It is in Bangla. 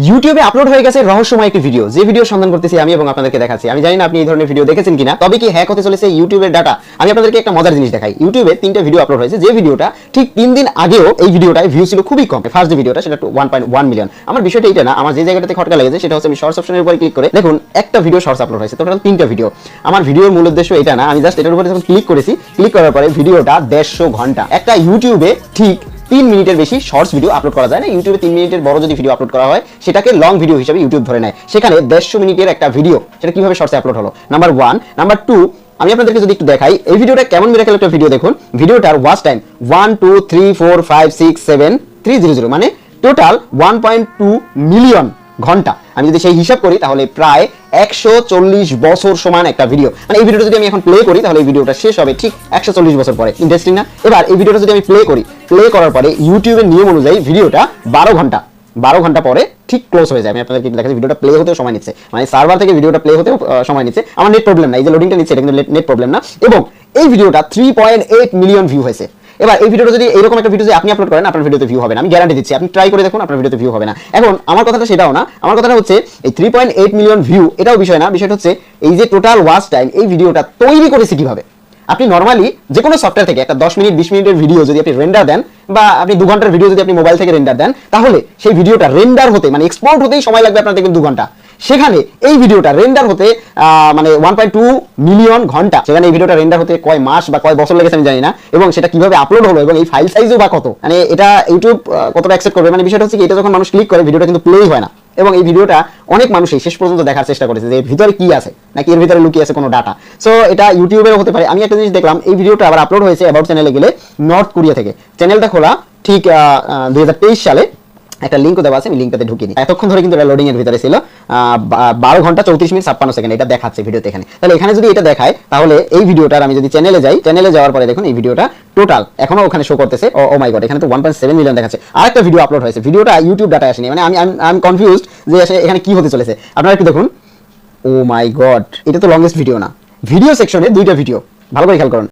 ইউটিউবে আপলোড হয়ে গেছে রহস্যময় একটি ভিডিও, যে ভিডিও সন্ধান করতেছি আমি এবং আপনাদেরকে দেখাচ্ছি। আমি জানি না আপনি এই ধরনের ভিডিও দেখেছেন কিনা, তবে কি হ্যাক হতে চলেছে ইউটিউবের ডাটা। আমি আপনাদেরকে একটা মজার জিনিস দেখাই। ইউটিউবে 3টা ভিডিও আপলোড হয়েছে, যে ভিডিওটা ঠিক 3 দিন আগেও এই ভিডিওটায় ভিউ ছিল খুবই কম। ফার্স্ট যে ভিডিওটা সেটা 1.1 মিলিয়ন। আমার বিষয়টা এটা না, আমার যে জায়গাটাতে খটকা লেগেছে সেটা হচ্ছে আমি শর্টস অপশনের উপরে ক্লিক করে দেখুন একটা ভিডিও শর্টস আপলোড হয়েছে, টোটাল 3টা ভিডিও। আমার ভিডিওর মূল উদ্দেশ্য এটা না, আমি জাস্ট এটার উপরে যখন ক্লিক করেছি, ক্লিক করার পরে ভিডিওটা 150 ঘন্টা। একটা ইউটিউবে ঠিক 3 মিনিটের বেশি শর্টস ভিডিও আপলোড করা যায় না। ইউটিউবে 3 মিনিটের বড় যদি ভিডিও আপলোড করা হয় সেটাকে লং ভিডিও হিসেবে ইউটিউব ধরে নেয়। সেখানে 150 মিনিটের একটা ভিডিও সেটা কিভাবে শর্টসে আপলোড হলো, নাম্বার 1। নাম্বার 2, আমি আপনাদেরকে যদি একটু দেখাই এই ভিডিওটা কেমন মিরাকেল একটা ভিডিও দেখুন। ভিডিওটার ওয়াচ টাইম 1 2 3 4 5 6 7 300, মানে টোটাল 1.2 মিলিয়ন ঘন্টা। আমি যদি সেই হিসাব করি তাহলে প্রায় 140 বছর সমান একটা ভিডিও। মানে এই ভিডিওটা যদি আমি এখন প্লে করি তাহলে এই ভিডিওটা শেষ হবে ঠিক 140 বছর পরে। ইন্টারেস্টিং না? এবার এই ভিডিওটা যদি আমি প্লে করি, প্লে করার পরে ইউটিউবের নিয়ম অনুযায়ী ভিডিওটা 12 ঘন্টা পরে ঠিক ক্লোজ হয়ে যায়। আমি আপনাদেরকে দেখাচ্ছি, ভিডিওটা প্লে হতেও সময় নিচ্ছে, মানে সার্ভার থেকে ভিডিওটা প্লে হতেও সময় নিচ্ছে। আমার নেট প্রবলেম না, এই যে লোডিংটা নিচ্ছে এটা কিন্তু নেট প্রবলেম না। এবং এই ভিডিওটা 3.8 মিলিয়ন ভিউ হয়েছে। এবার এই ভিডিওটা যদি এরকম একটা ভিডিও যদি আপনি আপলোড করেন, আপনার ভিডিওতে ভিউ হবে না, আমি গ্যারান্টি দিচ্ছি। আপনি ট্রাই করে দেখুন, আপনার ভিডিওতে ভিউ হবে না। এখন আমার কথাটা সেটাও না, আমার কথাটা হচ্ছে এই 3.8 মিলিয়ন ভিউ এটাও বিষয় না। বিষয়টা হচ্ছে এই যে টোটাল ওয়াচ টাইম এই ভিডিওটা তৈরি করেছে কিভাবে। আপনি নরমালি যে কোনো সফটওয়্যার থেকে একটা 10 মিনিট 20 মিনিটের ভিডিও যদি আপনি রেন্ডার দেন, বা আপনি 2 ঘন্টার ভিডিও যদি আপনি মোবাইল থেকে রেন্ডার দেন, তাহলে সেই ভিডিওটা রেন্ডার হতে মানে এক্সপোর্ট হতেই সময় লাগবে আপনার দেখবেন 2 ঘন্টা। সেখানে এই ভিডিওটা রেন্ডার হতে মানে 1.2 মিলিয়ন ঘন্টা। সেখানে এই ভিডিওটা রেন্ডার হতে কয় মাস বা কয় বছর লেগেছে আমি জানি না। এবং সেটা কিভাবে আপলোড হলো এবং এই ফাইল সাইজও বা কত, মানে এটা ইউটিউব কতটা অ্যাকসেপ্ট করবে। মানে বিষয়টা হচ্ছে কি, এটা যখন মানুষ ক্লিক করে ভিডিওটা কিন্তু প্লেই হয় না। এবং এই ভিডিওটা অনেক মানুষই শেষ পর্যন্ত দেখার চেষ্টা করেছে যে এর ভিতরে কি আছে, নাকি এর ভিতরে লুকিয়ে আছে কোনো ডাটা। সো এটা ইউটিউবেরও হতে পারে। আমি একটা জিনিস দেখলাম, এই ভিডিওটা আবার আপলোড হয়েছে অ্যাবাউট চ্যানেলে গেলে নর্থ কোরিয়া থেকে। চ্যানেলটা খোলা ঠিক 2023 সালে। একটা লিঙ্ক দেওয়া আছে, আমি লিঙ্কটাতে ঢুকিয়ে নিই। এতক্ষণ ধরে কিন্তু এটা লোডিং এর ভিতরে ছিল। 12 ঘন্টা 34 মিনিট 56 সেকেন্ড এটা দেখাচ্ছে ভিডিওতে এখানে। তাহলে এখানে যদি এটা দেখায় তাহলে এই ভিডিওটার আমি যদি চ্যানেলে যাই, চ্যানেলে যাওয়ার পরে দেখুন এই ভিডিওটা টোটাল এখনো ওখানে শো করতেছে। ও মাই গড, এখানে তো 1.7 মিলিয়ন দেখাচ্ছে। আরেকটা ভিডিও আপলোড হয়েছে, ভিডিওটা ইউটিউব ডাটা আসেনি। মানে আমি কনফিউজড যে এখানে কি হতে চলেছে। আপনারা একটু দেখুন। ও মাই গড, এটা তো লংগেস্ট ভিডিও না, ভিডিও সেকশনে 2টা ভিডিও। ভালো করে খেয়াল করুন।